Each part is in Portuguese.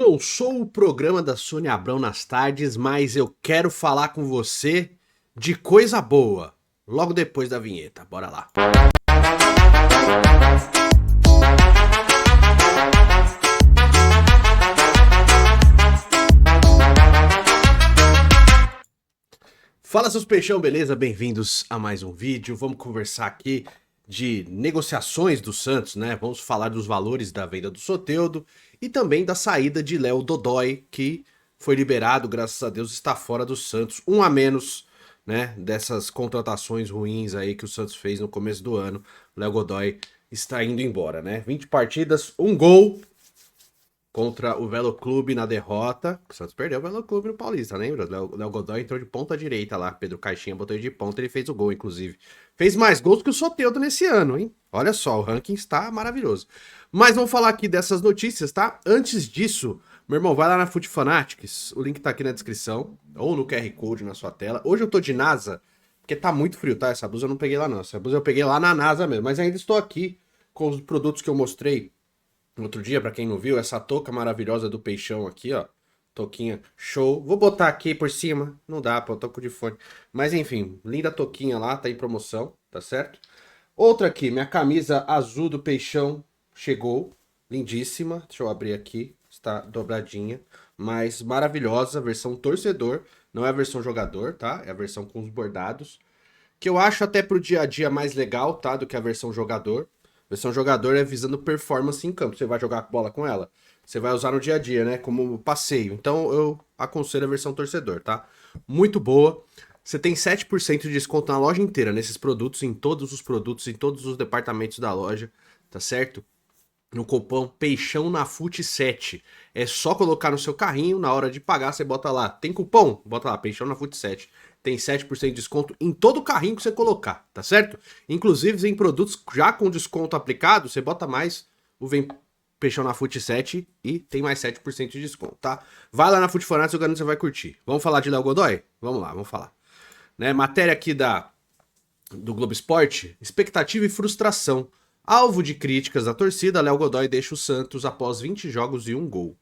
Não sou o programa da Sônia Abrão nas tardes, mas eu quero falar com você de coisa boa. Logo depois da vinheta, bora lá. Fala seus peixão, beleza? Bem-vindos a mais um vídeo. Vamos conversar aqui de negociações do Santos, né? Vamos falar dos valores da venda do Soteldo e também da saída de Léo Dodói, que foi liberado, graças a Deus, está fora do Santos. Um a menos, né, dessas contratações ruins aí que o Santos fez no começo do ano. O Léo Godoy está indo embora, né? 20 partidas, um gol contra o Velo Clube na derrota. O Santos perdeu o Velo Clube no Paulista, lembra? O Léo Godoy entrou de ponta direita lá. Pedro Caixinha botou ele de ponta, ele fez o gol, inclusive. Fez mais gols que o Soteldo nesse ano, hein? Olha só, o ranking está maravilhoso. Mas vamos falar aqui dessas notícias, tá? Antes disso, meu irmão, vai lá na Foot Fanatics. O link tá aqui na descrição, ou no QR Code na sua tela. Hoje eu tô de NASA, porque tá muito frio, tá? Essa blusa eu não peguei lá não. Essa blusa eu peguei lá na NASA mesmo. Mas ainda estou aqui com os produtos que eu mostrei outro dia, pra quem não viu, essa touca maravilhosa do Peixão aqui, ó. Touquinha show. Vou botar aqui por cima. Não dá, pô, eu tô com de fone. Mas enfim, linda touquinha lá, tá em promoção, tá certo? Outra aqui, minha camisa azul do Peixão chegou. Lindíssima. Deixa eu abrir aqui. Está dobradinha. Mas maravilhosa. Versão torcedor. Não é a versão jogador, tá? É a versão com os bordados. Que eu acho até pro dia a dia mais legal, tá? Do que a versão jogador. A versão jogador é visando performance em campo. Você vai jogar bola com ela, você vai usar no dia a dia, né? Como passeio. Então eu aconselho a versão torcedor, tá? Muito boa. Você tem 7% de desconto na loja inteira, nesses produtos, em todos os produtos, em todos os departamentos da loja, tá certo? No cupom Peixão na Fute 7. É só colocar no seu carrinho, na hora de pagar você bota lá. Tem cupom? Bota lá, Peixão na Fute 7. Tem 7% de desconto em todo o carrinho que você colocar, tá certo? Inclusive em produtos já com desconto aplicado, você bota mais o Vem Peixão na Fute 7 e tem mais 7% de desconto, tá? Vai lá na Foot Fanatics, eu garanto que você vai curtir. Vamos falar de Léo Godoy? Vamos lá, vamos falar. Né, matéria aqui do Globo Esporte, expectativa e frustração. Alvo de críticas da torcida, Léo Godoy deixa o Santos após 20 jogos e um gol.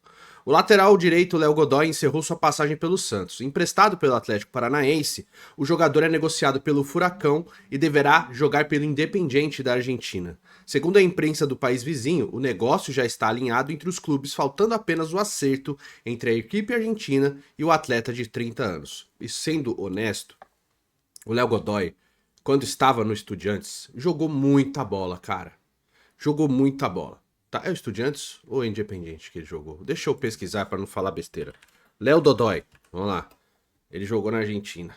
O lateral direito Léo Godoy encerrou sua passagem pelo Santos. Emprestado pelo Atlético Paranaense, o jogador é negociado pelo Furacão e deverá jogar pelo Independiente da Argentina. Segundo a imprensa do país vizinho, o negócio já está alinhado entre os clubes, faltando apenas o acerto entre a equipe argentina e o atleta de 30 anos. E sendo honesto, o Léo Godoy, quando estava no Estudiantes, jogou muita bola, cara. Jogou muita bola. Tá, é o Estudiantes ou é Independiente que ele jogou? Deixa eu pesquisar para não falar besteira. Léo Dodói, vamos lá. Ele jogou na Argentina.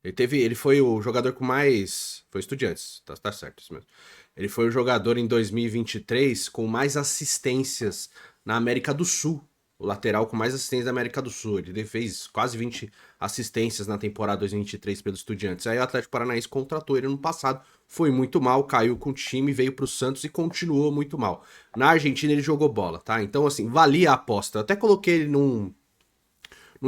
Ele foi o jogador com mais... Foi Estudiantes, tá certo, isso mesmo. Ele foi o jogador em 2023 com mais assistências na América do Sul. O lateral com mais assistências da América do Sul. Ele fez quase 20 assistências na temporada 2023 pelos Estudiantes. Aí o Atlético Paranaense contratou ele no passado. Foi muito mal, caiu com o time, veio pro Santos e continuou muito mal. Na Argentina ele jogou bola, tá? Então, assim, valia a aposta. Eu até coloquei ele num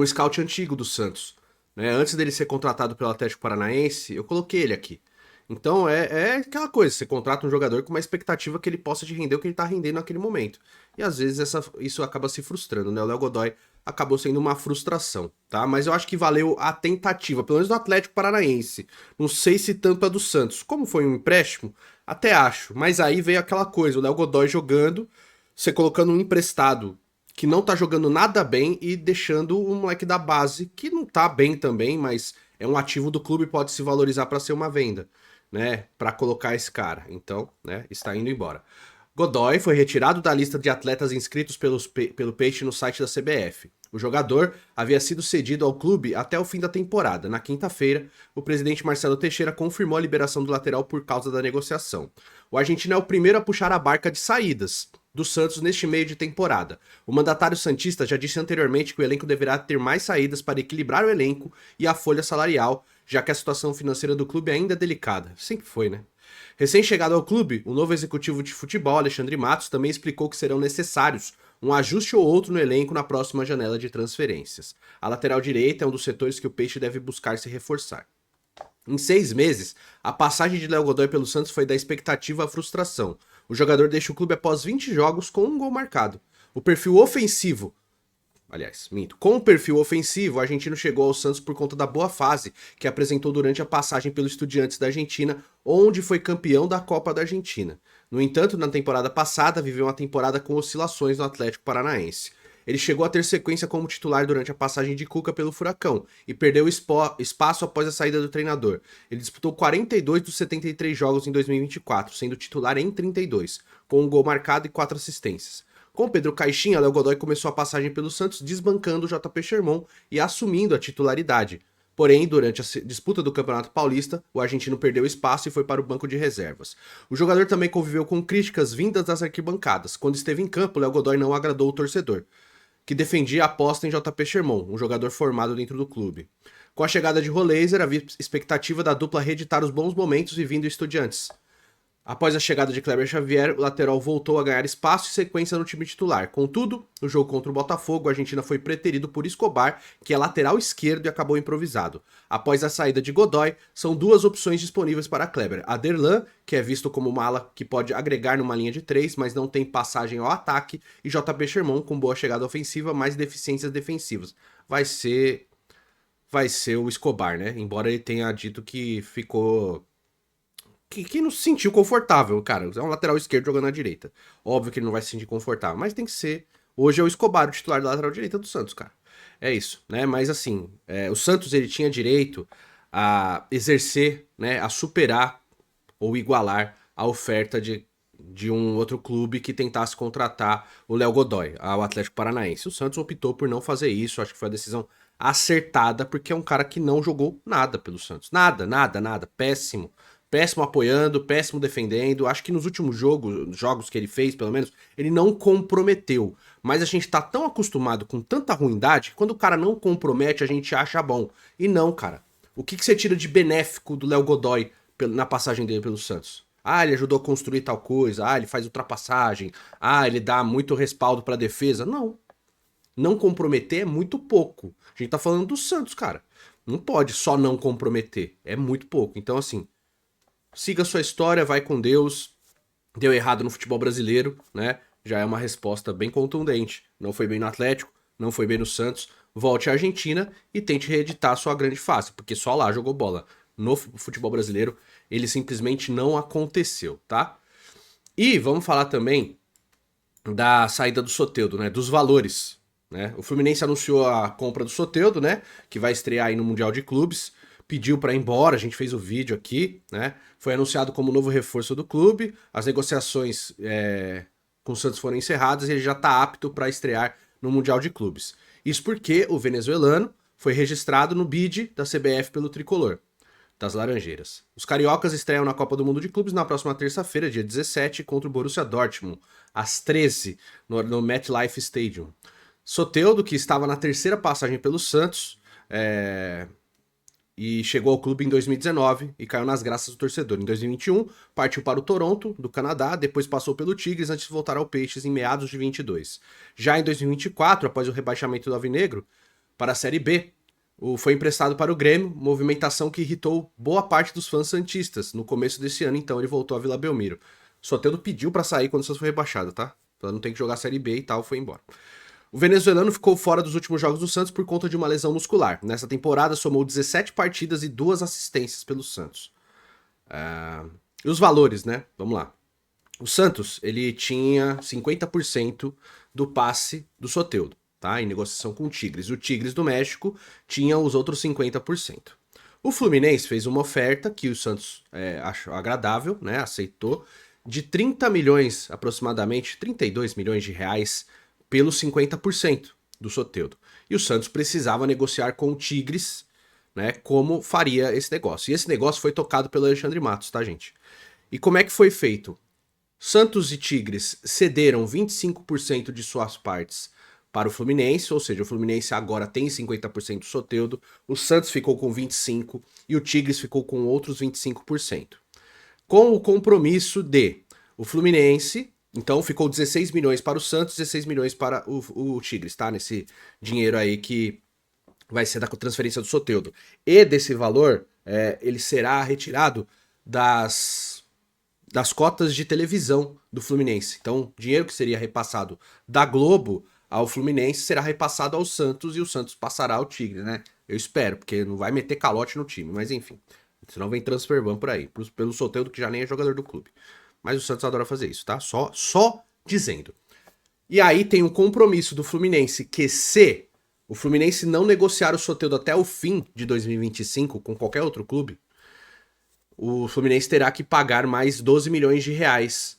scout antigo do Santos. Né? Antes dele ser contratado pelo Atlético Paranaense, eu coloquei ele aqui. Então é aquela coisa, você contrata um jogador com uma expectativa que ele possa te render o que ele tá rendendo naquele momento. E às vezes isso acaba se frustrando, né? O Léo Godoy acabou sendo uma frustração, tá? Mas eu acho que valeu a tentativa, pelo menos do Atlético Paranaense. Não sei se tanto a do Santos. Como foi um empréstimo, até acho. Mas aí veio aquela coisa, o Léo Godoy jogando, você colocando um emprestado que não tá jogando nada bem e deixando o moleque da base, que não tá bem também, mas é um ativo do clube, pode se valorizar para ser uma venda, né, para colocar esse cara. Então, né, está indo embora. Godoy foi retirado da lista de atletas inscritos pelo Peixe no site da CBF. O jogador havia sido cedido ao clube até o fim da temporada. Na quinta-feira, o presidente Marcelo Teixeira confirmou a liberação do lateral por causa da negociação. O argentino é o primeiro a puxar a barca de saídas do Santos neste meio de temporada. O mandatário santista já disse anteriormente que o elenco deverá ter mais saídas para equilibrar o elenco e a folha salarial, já que a situação financeira do clube ainda é delicada. Sempre foi, né? Recém-chegado ao clube, o novo executivo de futebol, Alexandre Matos, também explicou que serão necessários um ajuste ou outro no elenco na próxima janela de transferências. A lateral direita é um dos setores que o Peixe deve buscar se reforçar. Em 6 meses, a passagem de Léo Godoy pelo Santos foi da expectativa à frustração. O jogador deixa o clube após 20 jogos com um gol marcado. O perfil ofensivo Aliás, minto. Com o perfil ofensivo, o argentino chegou ao Santos por conta da boa fase que apresentou durante a passagem pelo Estudiantes da Argentina, onde foi campeão da Copa da Argentina. No entanto, na temporada passada, viveu uma temporada com oscilações no Atlético Paranaense. Ele chegou a ter sequência como titular durante a passagem de Cuca pelo Furacão e perdeu espaço após a saída do treinador. Ele disputou 42 dos 73 jogos em 2024, sendo titular em 32, com um gol marcado e 4 assistências. Com Pedro Caixinha, Léo Godoy começou a passagem pelo Santos desbancando o JP Sherman e assumindo a titularidade. Porém, durante a disputa do Campeonato Paulista, o argentino perdeu espaço e foi para o banco de reservas. O jogador também conviveu com críticas vindas das arquibancadas. Quando esteve em campo, Léo Godoy não agradou o torcedor, que defendia a aposta em JP Sherman, um jogador formado dentro do clube. Com a chegada de Roleiser, havia expectativa da dupla reeditar os bons momentos vivindo Estudiantes. Após a chegada de Kleber Xavier, o lateral voltou a ganhar espaço e sequência no time titular. Contudo, no jogo contra o Botafogo, a Argentina foi preterido por Escobar, que é lateral esquerdo e acabou improvisado. Após a saída de Godoy, são duas opções disponíveis para Kleber. Aderlan, que é visto como uma ala que pode agregar numa linha de 3, mas não tem passagem ao ataque, e JP Sherman, com boa chegada ofensiva, mas deficiências defensivas. Vai ser o Escobar, né? Embora ele tenha dito que ficou... Que não se sentiu confortável, cara. É um lateral esquerdo jogando na direita. Óbvio que ele não vai se sentir confortável, mas tem que ser. Hoje é o Escobar, o titular da lateral direita do Santos, cara. É isso, né? Mas assim, o Santos ele tinha direito a exercer, né? A superar ou igualar a oferta de um outro clube que tentasse contratar o Léo Godoy, ao Atlético Paranaense. O Santos optou por não fazer isso, acho que foi a decisão acertada, porque é um cara que não jogou nada pelo Santos. Nada, nada, nada. Péssimo. Péssimo apoiando, péssimo defendendo. Acho que nos últimos jogos que ele fez, pelo menos, ele não comprometeu. Mas a gente tá tão acostumado com tanta ruindade, que quando o cara não compromete, a gente acha bom. E não, cara. O que você tira de benéfico do Léo Godoy na passagem dele pelo Santos? Ah, ele ajudou a construir tal coisa. Ah, ele faz ultrapassagem. Ah, ele dá muito respaldo pra defesa. Não. Não comprometer é muito pouco. A gente tá falando do Santos, cara. Não pode só não comprometer. É muito pouco. Então, assim, siga sua história, vai com Deus. Deu errado no futebol brasileiro, né? Já é uma resposta bem contundente. Não foi bem no Atlético, não foi bem no Santos. Volte à Argentina e tente reeditar sua grande face, porque só lá jogou bola. No futebol brasileiro, ele simplesmente não aconteceu, tá? E vamos falar também da saída do Soteldo, né? Dos valores, né? O Fluminense anunciou a compra do Soteldo, né? Que vai estrear aí no Mundial de Clubes. Pediu para ir embora, a gente fez o vídeo aqui, né? Foi anunciado como novo reforço do clube. As negociações com o Santos foram encerradas e ele já está apto para estrear no Mundial de Clubes. Isso porque o venezuelano foi registrado no bid da CBF pelo tricolor das Laranjeiras. Os cariocas estreiam na Copa do Mundo de Clubes na próxima terça-feira, dia 17, contra o Borussia Dortmund, às 13, no MetLife Stadium. Soteldo, que estava na terceira passagem pelo Santos, e chegou ao clube em 2019 e caiu nas graças do torcedor. Em 2021, partiu para o Toronto, do Canadá, depois passou pelo Tigres antes de voltar ao Peixes em meados de 22. Já em 2024, após o rebaixamento do Alvinegro para a Série B, foi emprestado para o Grêmio, movimentação que irritou boa parte dos fãs santistas. No começo desse ano, então, ele voltou a Vila Belmiro. Soteldo pediu para sair quando o Santos foi rebaixado, tá? Pra não ter que jogar a Série B e tal, foi embora. O venezuelano ficou fora dos últimos jogos do Santos por conta de uma lesão muscular. Nessa temporada, somou 17 partidas e 2 assistências pelo Santos. E os valores, né? Vamos lá. O Santos, ele tinha 50% do passe do Soteldo, tá? Em negociação com o Tigres. O Tigres do México tinha os outros 50%. O Fluminense fez uma oferta que o Santos achou agradável, né? Aceitou, de 30 milhões, aproximadamente 32 milhões de reais, pelos 50% do Soteldo. E o Santos precisava negociar com o Tigres, né, como faria esse negócio. E esse negócio foi tocado pelo Alexandre Matos, tá, gente? E como é que foi feito? Santos e Tigres cederam 25% de suas partes para o Fluminense, ou seja, o Fluminense agora tem 50% do Soteldo, o Santos ficou com 25% e o Tigres ficou com outros 25%. Com o compromisso de o Fluminense... Então ficou 16 milhões para o Santos, 16 milhões para o Tigres, tá? Nesse dinheiro aí que vai ser da transferência do Soteldo. E desse valor, ele será retirado das cotas de televisão do Fluminense. Então, dinheiro que seria repassado da Globo ao Fluminense será repassado ao Santos e o Santos passará ao Tigre, né? Eu espero, porque não vai meter calote no time, mas enfim. Senão vem transfer ban por aí, pelo Soteldo que já nem é jogador do clube. Mas o Santos adora fazer isso, tá? Só dizendo. E aí tem um compromisso do Fluminense que se o Fluminense não negociar o Soteldo até o fim de 2025 com qualquer outro clube, o Fluminense terá que pagar mais 12 milhões de reais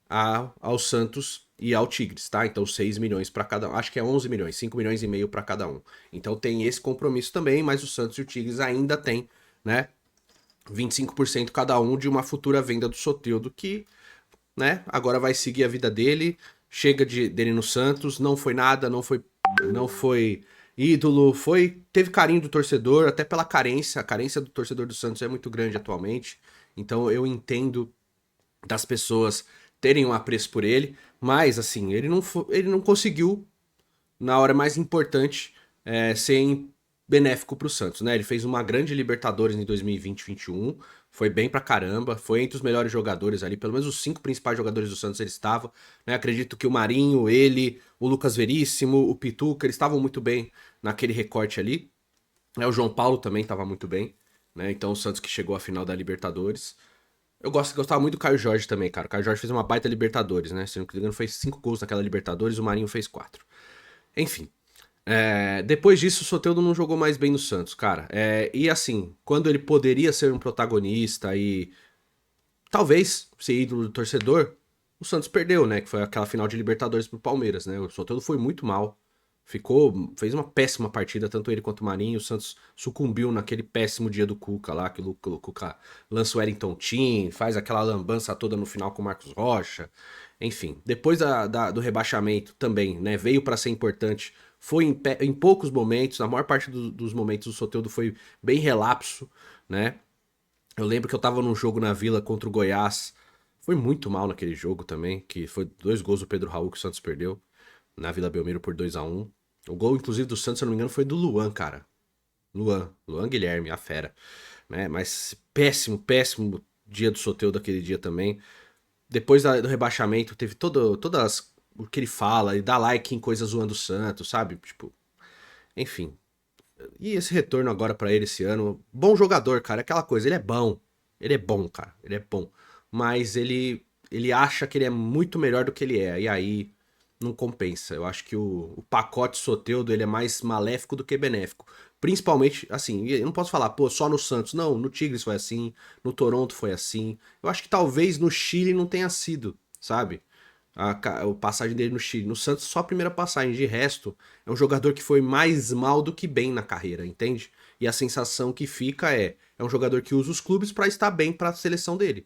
ao Santos e ao Tigres, tá? Então 6 milhões para cada um. Acho que é 11 milhões, 5 milhões e meio para cada um. Então tem esse compromisso também, mas o Santos e o Tigres ainda tem, né, 25% cada um de uma futura venda do Soteldo que, né, agora vai seguir a vida dele. Chega dele no Santos, não foi nada, não foi ídolo, teve carinho do torcedor, até pela carência. A carência do torcedor do Santos é muito grande atualmente. Então eu entendo das pessoas terem um apreço por ele, mas assim, ele não conseguiu, na hora mais importante, ser benéfico pro Santos, né? Ele fez uma grande Libertadores em 2020-21, foi bem pra caramba, foi entre os melhores jogadores ali, pelo menos os 5 principais jogadores do Santos ele estava, né? Acredito que o Marinho, ele, o Lucas Veríssimo, o Pituca, eles estavam muito bem naquele recorte ali. O João Paulo também estava muito bem, né? Então o Santos que chegou à final da Libertadores. Eu gostava muito do Caio Jorge também, cara. O Caio Jorge fez uma baita Libertadores, né? Se não me engano, fez 5 gols naquela Libertadores, o Marinho fez 4. Enfim. Depois disso, o Soteldo não jogou mais bem no Santos, cara. E assim, quando ele poderia ser um protagonista e talvez ser ídolo do torcedor, o Santos perdeu, né? Que foi aquela final de Libertadores pro Palmeiras, né? O Soteldo foi muito mal. Fez uma péssima partida, tanto ele quanto o Marinho. O Santos sucumbiu naquele péssimo dia do Cuca lá, que o Cuca lança o Wellington Tim, faz aquela lambança toda no final com o Marcos Rocha. Enfim, depois do rebaixamento também, né? Veio para ser importante. Foi em poucos momentos, na maior parte dos momentos o Soteldo foi bem relapso, né? Eu lembro que eu tava num jogo na Vila contra o Goiás. Foi muito mal naquele jogo também, que foi 2 gols do Pedro Raul que o Santos perdeu na Vila Belmiro por 2-1. O gol, inclusive, do Santos, se eu não me engano, foi do Luan, cara. Luan Guilherme, a fera. Né? Mas péssimo dia do Soteldo daquele dia também. Depois do rebaixamento, teve todas o que ele fala, ele dá like em coisas zoando o Santos, sabe? Tipo, enfim. E esse retorno agora pra ele esse ano, bom jogador, cara, é aquela coisa, ele é bom. Ele é bom, cara, ele é bom. Mas ele acha que ele é muito melhor do que ele é, e aí não compensa. Eu acho que o pacote Soteldo ele é mais maléfico do que benéfico. Principalmente, assim, eu não posso falar, pô, só no Santos. Não, no Tigres foi assim, no Toronto foi assim. Eu acho que talvez no Chile não tenha sido, sabe? A passagem dele no Chile. No Santos, só a primeira passagem. De resto, é um jogador que foi mais mal do que bem na carreira, entende? E a sensação que fica é um jogador que usa os clubes pra estar bem pra seleção dele.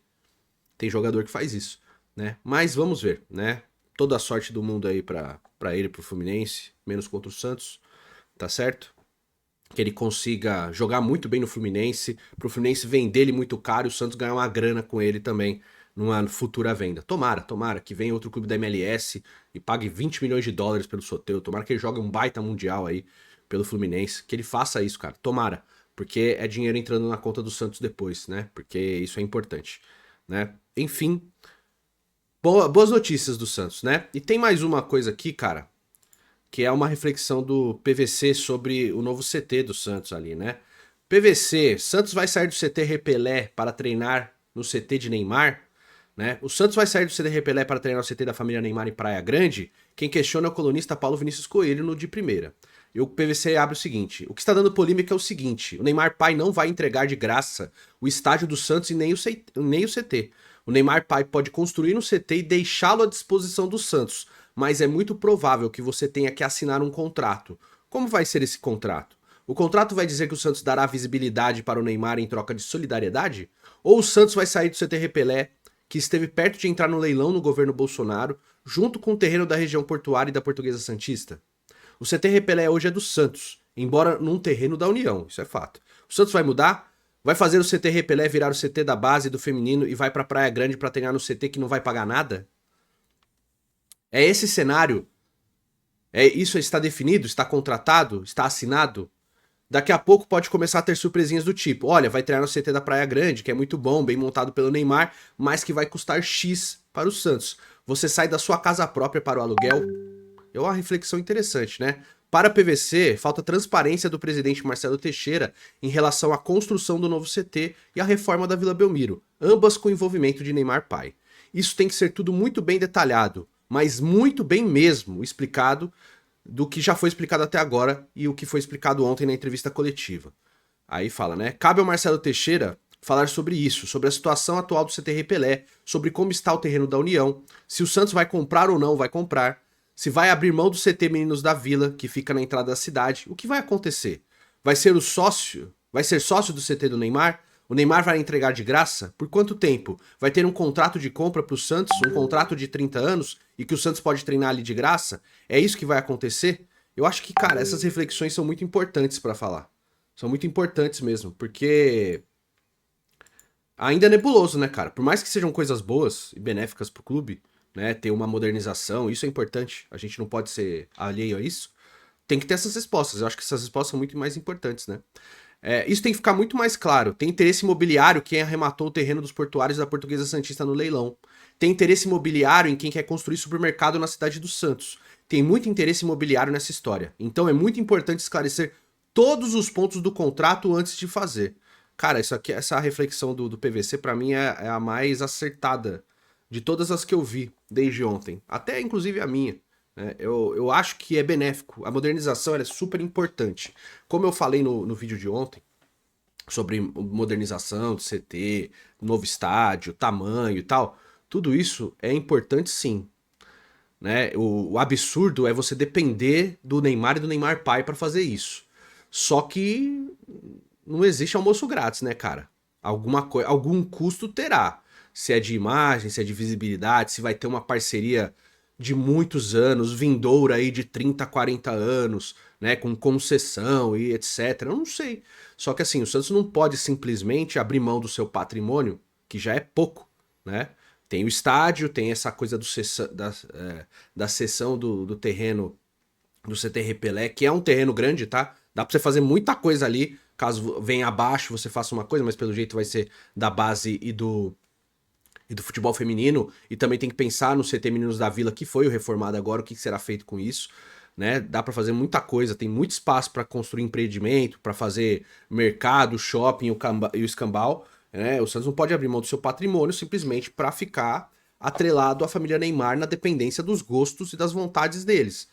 Tem jogador que faz isso, né? Mas vamos ver, né? Toda a sorte do mundo aí pra ele, pro Fluminense, menos contra o Santos, tá certo? Que ele consiga jogar muito bem no Fluminense, pro Fluminense vender ele muito caro e o Santos ganhar uma grana com ele também numa futura venda. Tomara que venha outro clube da MLS e pague 20 milhões de dólares pelo Soteldo. Tomara que ele jogue um baita mundial aí pelo Fluminense, que ele faça isso, cara. Tomara, porque é dinheiro entrando na conta do Santos depois, né? Porque isso é importante, né? Enfim, boas notícias do Santos, né? E tem mais uma coisa aqui, cara, que é uma reflexão do PVC sobre o novo CT do Santos ali, né? PVC, Santos vai sair do CT Repelé para treinar no CT de Neymar, né? O Santos vai sair do CT Repelé para treinar no CT da família Neymar em Praia Grande? Quem questiona é o colunista Paulo Vinícius Coelho no de primeira. E o PVC abre o seguinte: o que está dando polêmica é o seguinte: o Neymar pai não vai entregar de graça o estádio do Santos e nem o CT. O Neymar pai pode construir no CT e deixá-lo à disposição do Santos, mas é muito provável que você tenha que assinar um contrato. Como vai ser esse contrato? O contrato vai dizer que o Santos dará visibilidade para o Neymar em troca de solidariedade? Ou o Santos vai sair do CT Repelé, que esteve perto de entrar no leilão no governo Bolsonaro, junto com o terreno da região portuária e da Portuguesa Santista? O CT Repelé hoje é do Santos, embora num terreno da União, isso é fato. O Santos vai mudar? Vai fazer o CT Repelé virar o CT da base do feminino e vai pra Praia Grande pra treinar no CT que não vai pagar nada? É esse cenário? Isso está definido? Está contratado? Está assinado? Daqui a pouco pode começar a ter surpresinhas do tipo: olha, vai treinar no CT da Praia Grande, que é muito bom, bem montado pelo Neymar, mas que vai custar X para o Santos. Você sai da sua casa própria para o aluguel, É uma reflexão interessante, né? Para a PVC, falta transparência do presidente Marcelo Teixeira em relação à construção do novo CT e à reforma da Vila Belmiro, ambas com envolvimento de Neymar pai. Isso tem que ser tudo muito bem detalhado, mas muito bem mesmo explicado do que já foi explicado até agora e o que foi explicado ontem na entrevista coletiva. Aí fala, né? Cabe ao Marcelo Teixeira falar sobre isso, sobre a situação atual do CT Pelé, sobre como está o terreno da União, se o Santos vai comprar ou não vai comprar, se vai abrir mão do CT Meninos da Vila, que fica na entrada da cidade, o que vai acontecer? Vai ser o sócio? Vai ser sócio do CT do Neymar? O Neymar vai entregar de graça? Por quanto tempo? Vai ter um contrato de compra para o Santos, um contrato de 30 anos, e que o Santos pode treinar ali de graça? É isso que vai acontecer? Eu acho que, cara, essas reflexões são muito importantes para falar. São muito importantes mesmo, porque ainda é nebuloso, né, cara? Por mais que sejam coisas boas e benéficas pro clube, né, ter uma modernização, isso é importante. A gente não pode ser alheio a isso. Tem que ter essas respostas. Eu acho que essas respostas são muito mais importantes, né? Isso tem que ficar muito mais claro. Tem interesse imobiliário quem arrematou o terreno dos portuários da Portuguesa Santista no leilão. Tem interesse imobiliário em quem quer construir supermercado na cidade dos Santos. Tem muito interesse imobiliário nessa história. Então é muito importante esclarecer todos os pontos do contrato antes de fazer. Cara, isso aqui, essa reflexão do PVC, pra mim, é a mais acertada de todas as que eu vi desde ontem. Até, inclusive, a minha. Né? Eu acho que é benéfico. A modernização ela é super importante. Como eu falei no vídeo de ontem, sobre modernização do CT, novo estádio, tamanho e tal, tudo isso é importante sim. Né? O absurdo é você depender do Neymar e do Neymar pai para fazer isso. Só que não existe almoço grátis, né, cara? Algum custo terá. Se é de imagem, se é de visibilidade, se vai ter uma parceria de muitos anos, vindoura aí de 30, 40 anos, né, com concessão e etc. Eu não sei. Só que assim, o Santos não pode simplesmente abrir mão do seu patrimônio, que já é pouco, né? Tem o estádio, tem essa coisa da cessão do terreno do CT Pelé, que é um terreno grande, tá? Dá pra você fazer muita coisa ali. Caso venha abaixo, você faça uma coisa, mas pelo jeito vai ser da base e do futebol feminino. E também tem que pensar no CT Meninos da Vila, que foi o reformado agora, o que será feito com isso. Né? Dá para fazer muita coisa, tem muito espaço para construir empreendimento, para fazer mercado, shopping e o escambau. Né? O Santos não pode abrir mão do seu patrimônio simplesmente para ficar atrelado à família Neymar na dependência dos gostos e das vontades deles.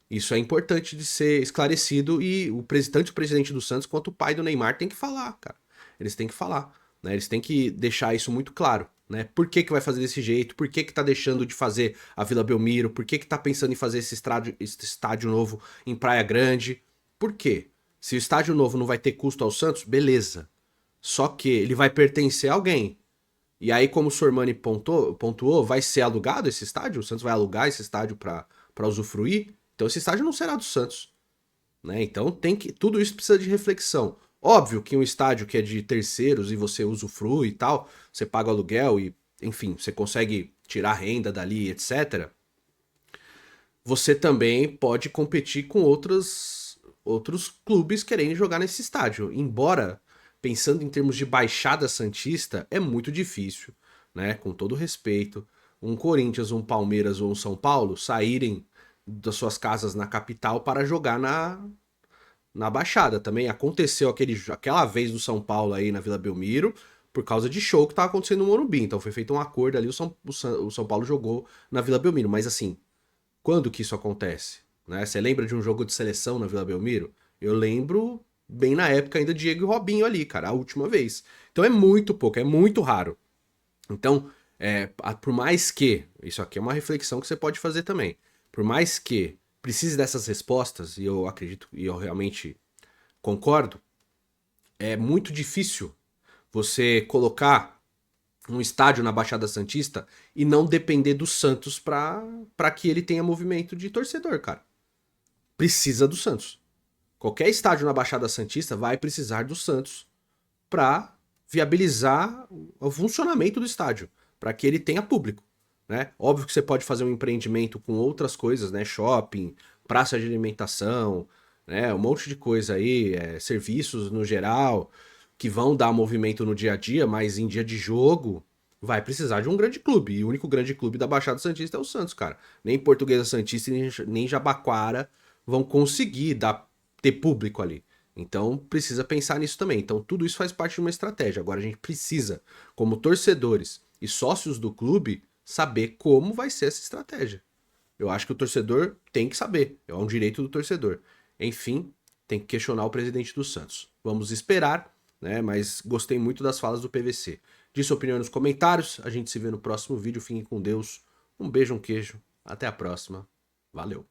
Isso é importante de ser esclarecido e tanto o presidente do Santos quanto o pai do Neymar tem que falar, cara. Eles têm que falar, né? Eles têm que deixar isso muito claro, né? Por que que vai fazer desse jeito? Por que que tá deixando de fazer a Vila Belmiro? Por que que tá pensando em fazer esse estádio novo em Praia Grande? Por quê? Se o estádio novo não vai ter custo ao Santos, beleza. Só que ele vai pertencer a alguém. E aí, como o Sormani pontuou, vai ser alugado esse estádio? O Santos vai alugar esse estádio para usufruir? Então esse estádio não será do Santos. Né? Então tudo isso precisa de reflexão. Óbvio que um estádio que é de terceiros e você usufrui e tal, você paga o aluguel e, enfim, você consegue tirar renda dali, etc. Você também pode competir com outros clubes querendo jogar nesse estádio. Embora, pensando em termos de Baixada Santista, é muito difícil, né? Com todo respeito, um Corinthians, um Palmeiras ou um São Paulo saírem das suas casas na capital para jogar na Baixada. Também aconteceu aquela vez do São Paulo aí na Vila Belmiro por causa de show que estava acontecendo no Morumbi. Então foi feito um acordo ali, o São Paulo jogou na Vila Belmiro. Mas assim, quando que isso acontece? Né? Você lembra de um jogo de seleção na Vila Belmiro? Eu lembro bem na época ainda Diego e Robinho ali, cara, a última vez. Então é muito pouco, é muito raro. Então, por mais que, isso aqui é uma reflexão que você pode fazer também, por mais que precise dessas respostas, e eu acredito, e eu realmente concordo, é muito difícil você colocar um estádio na Baixada Santista e não depender do Santos para que ele tenha movimento de torcedor, cara. Precisa do Santos. Qualquer estádio na Baixada Santista vai precisar do Santos para viabilizar o funcionamento do estádio, para que ele tenha público. Né? Óbvio que você pode fazer um empreendimento com outras coisas, né? Shopping, praça de alimentação, né? Um monte de coisa aí, serviços no geral, que vão dar movimento no dia a dia, mas em dia de jogo, vai precisar de um grande clube. E o único grande clube da Baixada Santista é o Santos, cara. Nem Portuguesa Santista nem Jabaquara vão conseguir ter público ali. Então precisa pensar nisso também. Então tudo isso faz parte de uma estratégia. Agora a gente precisa, como torcedores e sócios do clube, saber como vai ser essa estratégia. Eu acho que o torcedor tem que saber. É um direito do torcedor. Enfim, tem que questionar o presidente do Santos. Vamos esperar, né? Mas gostei muito das falas do PVC. Diz sua opinião nos comentários. A gente se vê no próximo vídeo. Fiquem com Deus. Um beijo, um queijo. Até a próxima. Valeu.